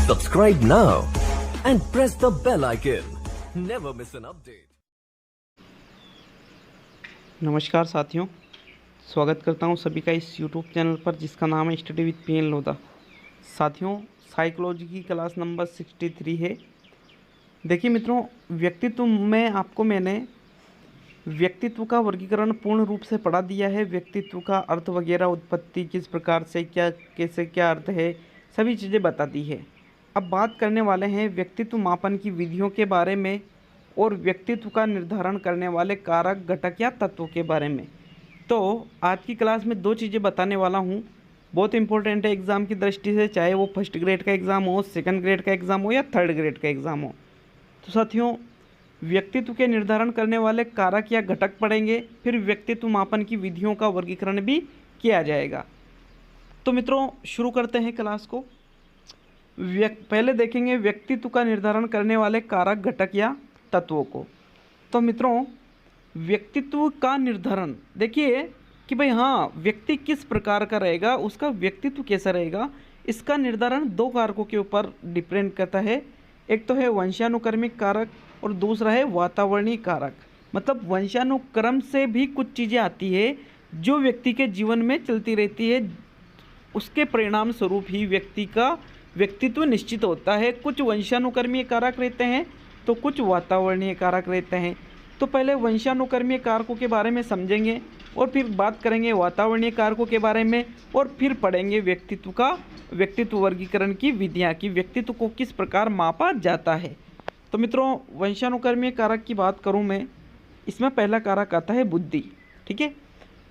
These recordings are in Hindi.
Subscribe now and press the bell icon. Never miss an update. नमस्कार साथियों, स्वागत करता हूं सभी का इस YouTube चैनल पर जिसका नाम है स्टडी विद पीएन लोधा। साथियों, साइकोलॉजी की क्लास नंबर 63 है। देखिए मित्रों, व्यक्तित्व में आपको मैंने व्यक्तित्व का वर्गीकरण पूर्ण रूप से पढ़ा दिया है। व्यक्तित्व का अर्थ वगैरह, उत्पत्ति किस प्रकार से, क्या कैसे, क्या अर्थ है, सभी चीज़ें बता दी है। अब बात करने वाले हैं व्यक्तित्व मापन की विधियों के बारे में और व्यक्तित्व का निर्धारण करने वाले कारक, घटक या तत्वों के बारे में। तो आज की क्लास में दो चीज़ें बताने वाला हूँ, बहुत इंपॉर्टेंट है एग्ज़ाम की दृष्टि से, चाहे वो फर्स्ट ग्रेड का एग्ज़ाम हो, सेकंड ग्रेड का एग्ज़ाम हो या थर्ड ग्रेड का एग्ज़ाम हो। तो साथियों, व्यक्तित्व के निर्धारण करने वाले कारक या घटक पढ़ेंगे, फिर व्यक्तित्व मापन की विधियों का वर्गीकरण भी किया जाएगा। तो मित्रों, शुरू करते हैं क्लास को। पहले देखेंगे व्यक्तित्व का निर्धारण करने वाले कारक, घटक या तत्वों को। तो मित्रों, व्यक्तित्व का निर्धारण देखिए कि भाई हाँ, व्यक्ति किस प्रकार का रहेगा, उसका व्यक्तित्व कैसा रहेगा, इसका निर्धारण दो कारकों के ऊपर डिपेंड करता है। एक तो है वंशानुक्रमिक कारक और दूसरा है वातावरणीय कारक। मतलब वंशानुक्रम से भी कुछ चीज़ें आती है जो व्यक्ति के जीवन में चलती रहती है, उसके परिणाम स्वरूप ही व्यक्ति का व्यक्तित्व निश्चित होता है। कुछ वंशानुक्रमीय कारक रहते हैं तो कुछ वातावरणीय कारक रहते हैं। तो पहले वंशानुक्रमीय कारकों के बारे में समझेंगे और फिर बात करेंगे वातावरणीय कारकों के बारे में और फिर पढ़ेंगे व्यक्तित्व वर्गीकरण की विधियाँ कि व्यक्तित्व को किस प्रकार मापा जाता है। तो मित्रों, वंशानुक्रमीय कारक की बात करूँ मैं, इसमें पहला कारक आता है बुद्धि। ठीक है,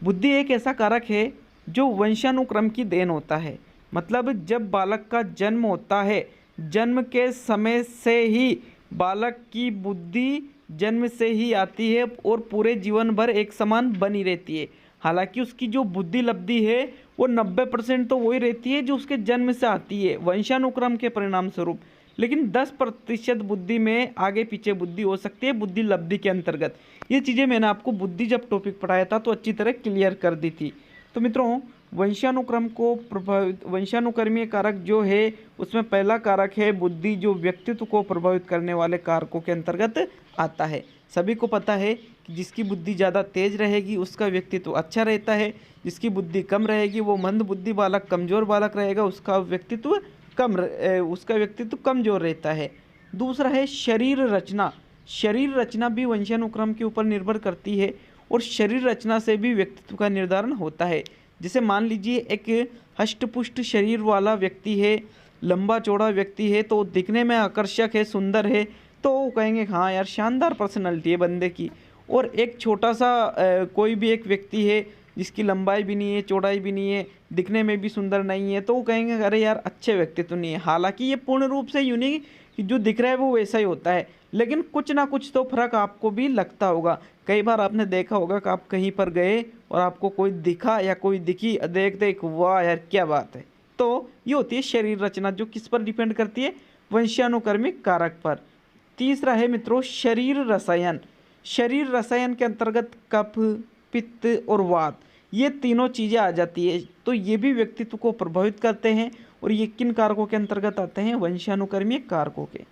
बुद्धि एक ऐसा कारक है जो वंशानुक्रम की देन होता है। मतलब जब बालक का जन्म होता है, जन्म के समय से ही बालक की बुद्धि जन्म से ही आती है और पूरे जीवन भर एक समान बनी रहती है। हालांकि उसकी जो बुद्धि लब्धि है वो 90% तो वही रहती है जो उसके जन्म से आती है वंशानुक्रम के परिणाम स्वरूप, लेकिन 10% बुद्धि में आगे पीछे बुद्धि हो सकती है बुद्धि लब्धि के अंतर्गत। ये चीज़ें मैंने आपको बुद्धि जब टॉपिक पढ़ाया था तो अच्छी तरह क्लियर कर दी थी। तो मित्रों, वंशानुक्रम को प्रभावित वंशानुक्रमीय कारक जो है उसमें पहला कारक है बुद्धि, जो व्यक्तित्व को प्रभावित करने वाले कारकों के अंतर्गत आता है। सभी को पता है कि जिसकी बुद्धि ज़्यादा तेज रहेगी उसका व्यक्तित्व अच्छा रहता है, जिसकी बुद्धि कम रहेगी वो मंद बुद्धि बालक, कमज़ोर बालक रहेगा, उसका व्यक्तित्व कमज़ोर रहता है। दूसरा है शरीर रचना। शरीर रचना भी वंशानुक्रम के ऊपर निर्भर करती है और शरीर रचना से भी व्यक्तित्व का निर्धारण होता है। जैसे मान लीजिए एक हष्टपुष्ट शरीर वाला व्यक्ति है, लंबा चौड़ा व्यक्ति है, तो दिखने में आकर्षक है, सुंदर है, तो वो कहेंगे हाँ यार शानदार पर्सनैलिटी है बंदे की। और एक छोटा सा कोई भी एक व्यक्ति है जिसकी लंबाई भी नहीं है, चौड़ाई भी नहीं है, दिखने में भी सुंदर नहीं है, तो वो कहेंगे अरे यार अच्छे व्यक्तित्व नहीं है। हालांकि ये पूर्ण रूप से यूनिक कि जो दिख रहा है वो वैसा ही होता है, लेकिन कुछ ना कुछ तो फर्क आपको भी लगता होगा। कई बार आपने देखा होगा कि आप कहीं पर गए और आपको कोई दिखा या कोई दिखी, देख वाह यार क्या बात है। तो ये होती है शरीर रचना, जो किस पर डिपेंड करती है, वंशानुक्रमिक कारक पर। तीसरा है मित्रों शरीर रसायन। शरीर रसायन के अंतर्गत कफ, पित्त और वात, ये तीनों चीज़ें आ जाती है। तो ये भी व्यक्तित्व को प्रभावित करते हैं और ये किन कारकों के अंतर्गत आते हैं, वंशानुक्रमीय कारकों के।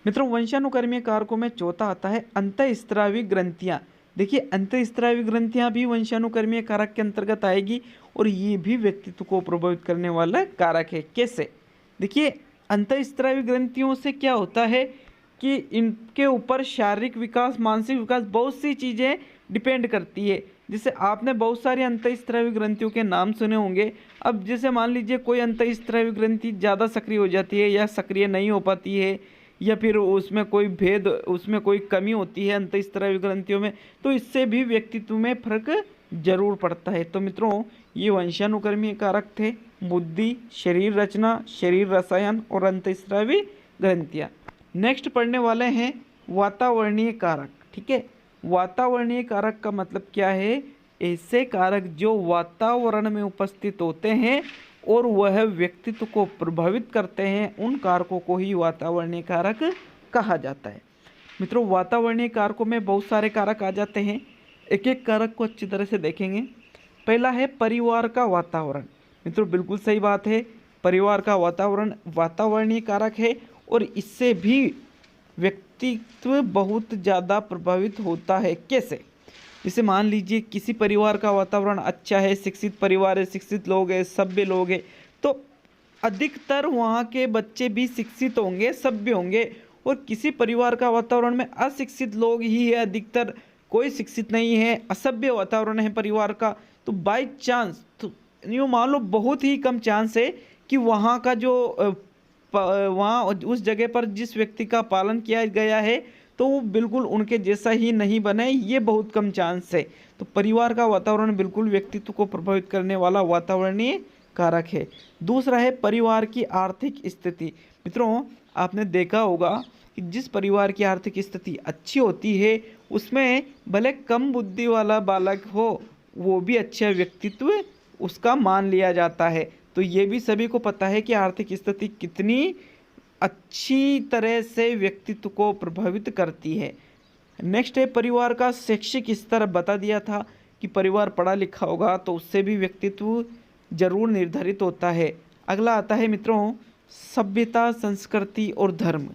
मित्रों, वंशानुक्रमीय कारकों में चौथा आता है अंतःस्रावी ग्रंथियाँ। देखिए, अंतःस्रावी ग्रंथियाँ भी वंशानुक्रमीय कारक के अंतर्गत आएगी और ये भी व्यक्तित्व को प्रभावित करने वाला कारक है। कैसे? देखिए, अंतःस्रावी ग्रंथियों से क्या होता है कि इनके ऊपर शारीरिक विकास, मानसिक विकास, बहुत सी चीज़ें डिपेंड करती है। जैसे आपने बहुत सारी अंतःस्रावी ग्रंथियों के नाम सुने होंगे। अब जैसे मान लीजिए कोई अंतःस्रावी ग्रंथि ज़्यादा सक्रिय हो जाती है या सक्रिय नहीं हो पाती है, या फिर उसमें कोई भेद, उसमें कोई कमी होती है अंतःस्रावी ग्रंथियों में, तो इससे भी व्यक्तित्व में फर्क जरूर पड़ता है। तो मित्रों, ये वंशानुक्रमीय कारक थे, बुद्धि, शरीर रचना, शरीर रसायन और अंतःस्रावी ग्रंथियाँ। नेक्स्ट पढ़ने वाले हैं वातावरणीय कारक। ठीक है, वातावरणीय कारक का मतलब क्या है, ऐसे कारक जो वातावरण में उपस्थित होते हैं और वह व्यक्तित्व को प्रभावित करते हैं, उन कारकों को ही वातावरणीय कारक कहा जाता है। मित्रों, वातावरणीय कारकों में बहुत सारे कारक आ जाते हैं, एक एक कारक को अच्छी तरह से देखेंगे। पहला है परिवार का वातावरण। मित्रों, बिल्कुल सही बात है, परिवार का वातावरण वातावरणीय कारक है और इससे भी व्यक्तित्व बहुत ज़्यादा प्रभावित होता है। कैसे? जैसे मान लीजिए किसी परिवार का वातावरण अच्छा है, शिक्षित परिवार है, शिक्षित लोग हैं, सभ्य लोग हैं, तो अधिकतर वहाँ के बच्चे भी शिक्षित होंगे, सभ्य होंगे। और किसी परिवार का वातावरण में अशिक्षित लोग ही है अधिकतर, कोई शिक्षित नहीं है, असभ्य वातावरण है परिवार का, तो बाय चांस तो यूँ मान लो बहुत ही कम चांस है कि वहाँ का जो वहाँ उस जगह पर जिस व्यक्ति का पालन किया गया है तो वो बिल्कुल उनके जैसा ही नहीं बने, ये बहुत कम चांस है। तो परिवार का वातावरण बिल्कुल व्यक्तित्व को प्रभावित करने वाला वातावरणीय कारक है। दूसरा है परिवार की आर्थिक स्थिति। मित्रों, आपने देखा होगा कि जिस परिवार की आर्थिक स्थिति अच्छी होती है उसमें भले कम बुद्धि वाला बालक हो, वो भी अच्छा व्यक्तित्व उसका मान लिया जाता है। तो ये भी सभी को पता है कि आर्थिक स्थिति कितनी अच्छी तरह से व्यक्तित्व को प्रभावित करती है। नेक्स्ट है परिवार का शैक्षिक स्तर। बता दिया था कि परिवार पढ़ा लिखा होगा तो उससे भी व्यक्तित्व जरूर निर्धारित होता है। अगला आता है मित्रों सभ्यता, संस्कृति और धर्म।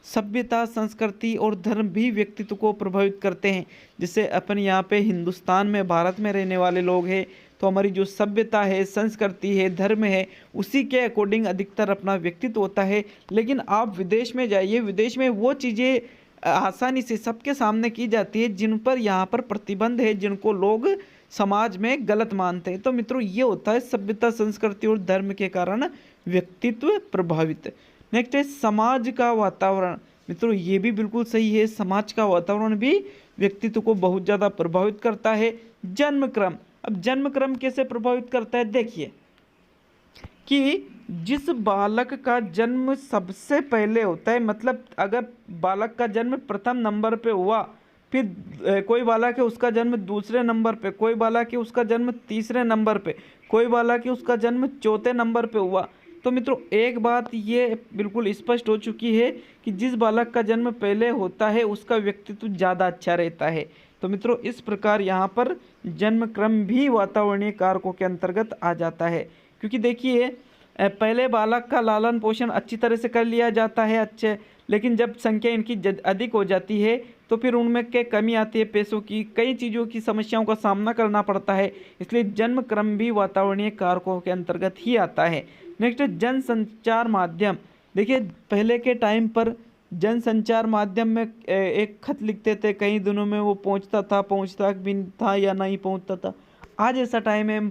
सभ्यता, संस्कृति और धर्म भी व्यक्तित्व को प्रभावित करते हैं। जैसे अपन यहाँ पे हिंदुस्तान में, भारत में रहने वाले लोग हैं तो हमारी जो सभ्यता है, संस्कृति है, धर्म है, उसी के अकॉर्डिंग अधिकतर अपना व्यक्तित्व होता है। लेकिन आप विदेश में जाइए, विदेश में वो चीज़ें आसानी से सबके सामने की जाती है जिन पर यहाँ पर प्रतिबंध है, जिनको लोग समाज में गलत मानते हैं। तो मित्रों ये होता है सभ्यता, संस्कृति और धर्म के कारण व्यक्तित्व प्रभावित। नेक्स्ट है समाज का वातावरण। मित्रों ये भी बिल्कुल सही है, समाज का वातावरण भी व्यक्तित्व को बहुत ज़्यादा प्रभावित करता है। जन्म क्रम। अब जन्म क्रम कैसे प्रभावित करता है? देखिए कि जिस बालक का जन्म सबसे पहले होता है, मतलब अगर बालक का जन्म प्रथम नंबर पे हुआ, फिर कोई बालक है उसका जन्म दूसरे नंबर पे, कोई बालक है उसका जन्म तीसरे नंबर पे, कोई बालक है उसका जन्म चौथे नंबर पे हुआ, तो मित्रों एक बात ये बिल्कुल स्पष्ट हो चुकी है कि जिस बालक का जन्म पहले होता है उसका व्यक्तित्व ज़्यादा अच्छा रहता है। तो मित्रों इस प्रकार यहाँ पर जन्म क्रम भी वातावरणीय कारकों के अंतर्गत आ जाता है। क्योंकि देखिए पहले बालक का लालन पोषण अच्छी तरह से कर लिया जाता है अच्छे, लेकिन जब संख्या इनकी अधिक हो जाती है तो फिर उनमें के कमी आती है, पैसों की, कई चीज़ों की समस्याओं का सामना करना पड़ता है। इसलिए जन्म क्रम भी वातावरणीय कारकों के अंतर्गत ही आता है। नेक्स्ट है जनसंचार माध्यम। देखिए पहले के टाइम पर जनसंचार माध्यम में एक खत लिखते थे, कई दिनों में वो पहुंचता भी था या नहीं पहुंचता था। आज ऐसा टाइम है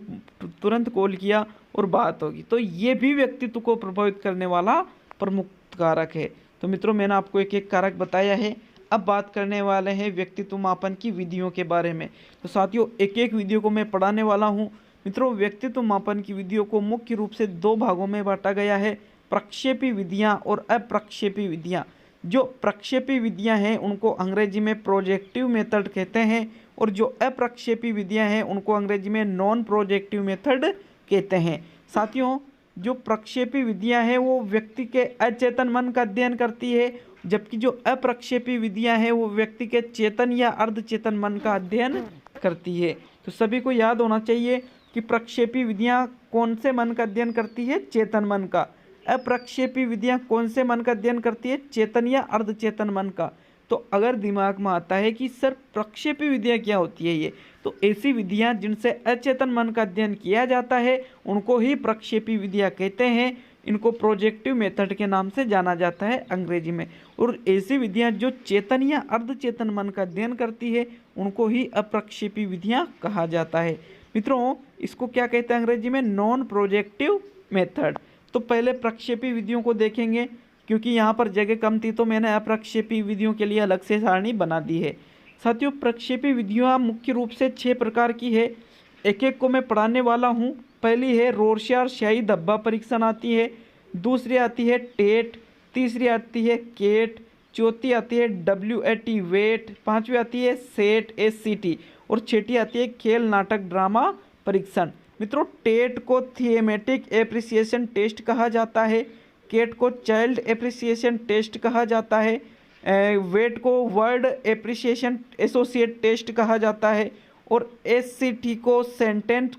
तुरंत कॉल किया और बात होगी। तो ये भी व्यक्तित्व को प्रभावित करने वाला प्रमुख कारक है। तो मित्रों मैंने आपको एक एक कारक बताया है। अब बात करने वाले हैं व्यक्तित्व मापन की विधियों के बारे में। तो साथियों एक एक विधियों को मैं पढ़ाने वाला हूँ। मित्रों व्यक्तित्व मापन की विधियों को मुख्य रूप से दो भागों में बांटा गया है, प्रक्षेपी विधियाँ और अप्रक्षेपी विधियाँ। जो प्रक्षेपी विधियाँ हैं उनको अंग्रेजी में प्रोजेक्टिव मेथड कहते हैं और जो अप्रक्षेपी विधियाँ हैं उनको अंग्रेजी में नॉन प्रोजेक्टिव मेथड कहते हैं। साथियों जो प्रक्षेपी विधियाँ हैं वो व्यक्ति के अचेतन मन का अध्ययन करती है, जबकि जो अप्रक्षेपी विधियाँ हैं वो व्यक्ति के चेतन या अर्धचेतन मन का अध्ययन करती है। तो सभी को याद होना चाहिए कि प्रक्षेपी विधियाँ कौन से मन का अध्ययन करती है? चेतन मन का। अप्रक्षेपी विधियाँ कौन से मन का अध्ययन करती है? चेतन या अर्धचेतन मन का। तो अगर दिमाग में आता है कि सर प्रक्षेपी विधियाँ क्या होती है ये, तो ऐसी विधियाँ जिनसे अचेतन मन का अध्ययन किया जाता है उनको ही प्रक्षेपी विधियाँ कहते हैं। इनको प्रोजेक्टिव मेथड के नाम से जाना जाता है अंग्रेजी में। और ऐसी विधियाँ जो चेतन या अर्धचेतन मन का अध्ययन करती है उनको ही अप्रक्षेपी विधियाँ कहा जाता है। मित्रों इसको क्या कहते हैं अंग्रेजी में? Non projective method. तो पहले प्रक्षेपी विधियों को देखेंगे, क्योंकि यहाँ पर जगह कम थी तो मैंने अप्रक्षेपी विधियों के लिए अलग से सारणी बना दी है। साथियों प्रक्षेपी विधियाँ मुख्य रूप से 6 प्रकार की है, एक एक को मैं पढ़ाने वाला हूँ। पहली है रोरशार स्याही धब्बा परीक्षण आती है, दूसरी आती है टेट, तीसरी आती है केट, चौथी आती है WAT वेट, पांचवी आती है सेट SCT और छठी आती है खेल नाटक ड्रामा परीक्षण। मित्रों टेट को थिएमेटिक एप्रिसिएशन टेस्ट कहा जाता है, केट को चाइल्ड एप्रिसिएशन टेस्ट कहा जाता है, वेट को वर्ड एप्रिसिएशन एसोसिएट टेस्ट कहा जाता है और SCT को सेंटेंस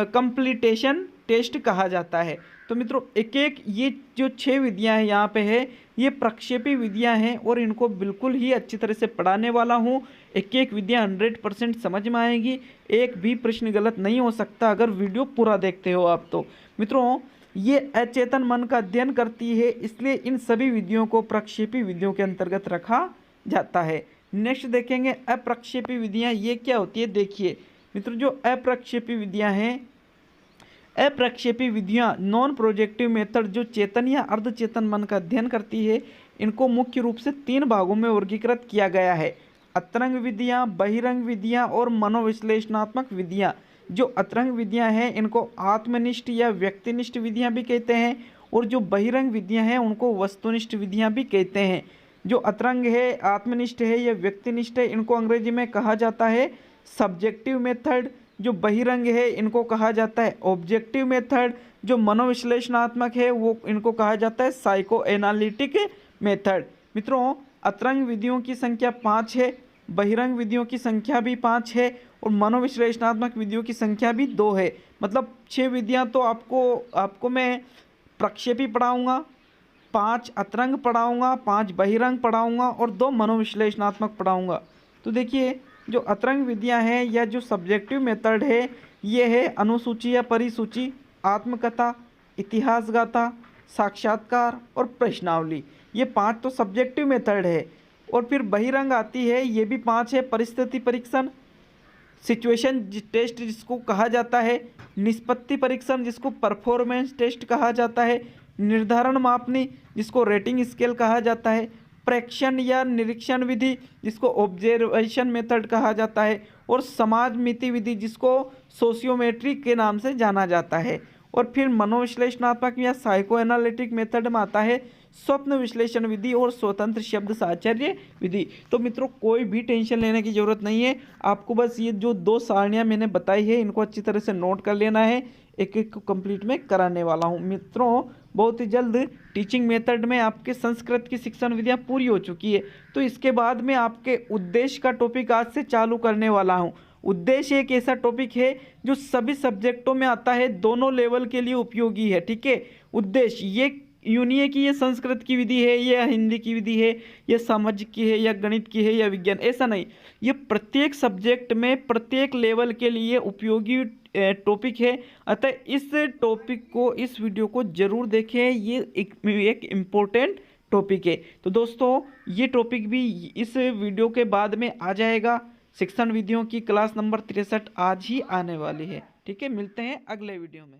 कंप्लीटेशन टेस्ट कहा जाता है। तो मित्रों एक एक ये जो 6 विधियां हैं यहाँ पे है, ये प्रक्षेपी विधियां हैं और इनको बिल्कुल ही अच्छी तरह से पढ़ाने वाला हूँ। एक एक विधियां 100% समझ में आएंगी, एक भी प्रश्न गलत नहीं हो सकता अगर वीडियो पूरा देखते हो आप। तो मित्रों ये अचेतन मन का अध्ययन करती है, इसलिए इन सभी विधियों को प्रक्षेपी विधियों के अंतर्गत रखा जाता है। नेक्स्ट देखेंगे अप्रक्षेपी विधियां, ये क्या होती है। देखिए मित्रों जो अप्रक्षेपी विधियां हैं, अप्रक्षेपी विधियां नॉन प्रोजेक्टिव मेथड जो चेतन या अर्धचेतन मन का अध्ययन करती है, इनको मुख्य रूप से 3 भागों में वर्गीकृत किया गया है। अतरंग विधियां, बहिरंग विधियां और मनोविश्लेषणात्मक विधियां। जो अतरंग विधियां हैं इनको आत्मनिष्ठ या व्यक्तिनिष्ठ विधियां भी कहते हैं, और जो बहिरंग विधियां हैं उनको वस्तुनिष्ठ विधियां भी कहते हैं। जो अतरंग है, आत्मनिष्ठ है या व्यक्तिनिष्ठ है, इनको अंग्रेजी में कहा जाता है सब्जेक्टिव मेथड। जो बहिरंग है इनको कहा जाता है ऑब्जेक्टिव मेथड। जो मनोविश्लेषणात्मक है वो इनको कहा जाता है साइको एनालिटिक मेथड। मित्रों अतरंग विधियों की संख्या 5 है, बहिरंग विधियों की संख्या भी 5 है और मनोविश्लेषणात्मक विधियों की संख्या भी 2 है। मतलब 6 विधियां तो आपको मैं प्रक्षेपी पढ़ाऊँगा, 5 अतरंग पढ़ाऊँगा, 5 बहिरंग पढ़ाऊँगा और 2 मनोविश्लेषणात्मक पढ़ाऊँगा। तो देखिए जो अतरंग विधियां हैं या जो सब्जेक्टिव मेथड है, ये है अनुसूची या परिसूची, आत्मकथा, इतिहासगाथा, साक्षात्कार और प्रश्नावली। ये 5 तो सब्जेक्टिव मेथड है। और फिर बहिरंग आती है, ये भी 5 है। परिस्थिति परीक्षण, सिचुएशन टेस्ट जिसको कहा जाता है, निष्पत्ति परीक्षण जिसको परफॉर्मेंस टेस्ट कहा जाता है, निर्धारण मापनी जिसको रेटिंग स्केल कहा जाता है, प्रेक्षण या निरीक्षण विधि जिसको ऑब्जर्वेशन मेथड कहा जाता है, और समाज मिति विधि जिसको सोशियोमेट्री के नाम से जाना जाता है। और फिर मनोविश्लेषणात्मक या साइको एनालिटिक मेथड में आता है स्वप्न विश्लेषण विधि और स्वतंत्र शब्द साहचर्य विधि। तो मित्रों कोई भी टेंशन लेने की जरूरत नहीं है, आपको बस ये जो 2 सारणियाँ मैंने बताई है इनको अच्छी तरह से नोट कर लेना है। एक एक को कंप्लीट में कराने वाला हूँ। मित्रों बहुत ही जल्द टीचिंग मेथड में आपके संस्कृत की शिक्षण विधियाँ पूरी हो चुकी है, तो इसके बाद में आपके उद्देश्य का टॉपिक आज से चालू करने वाला हूँ। उद्देश्य एक ऐसा टॉपिक है जो सभी सब्जेक्टों में आता है, दोनों लेवल के लिए उपयोगी है। ठीक है, उद्देश्य ये यूँ नहीं है कि ये संस्कृत की विधि है, ये हिंदी की विधि है, ये सामाजिक की है या गणित की है या विज्ञान, ऐसा नहीं। ये प्रत्येक सब्जेक्ट में प्रत्येक लेवल के लिए उपयोगी टॉपिक है। अतः इस टॉपिक को, इस वीडियो को जरूर देखें, ये एक इम्पोर्टेंट टॉपिक है। तो दोस्तों ये टॉपिक भी इस वीडियो के बाद में आ जाएगा। शिक्षण विधियों की क्लास नंबर 63 आज ही आने वाली है। ठीक है, मिलते हैं अगले वीडियो में।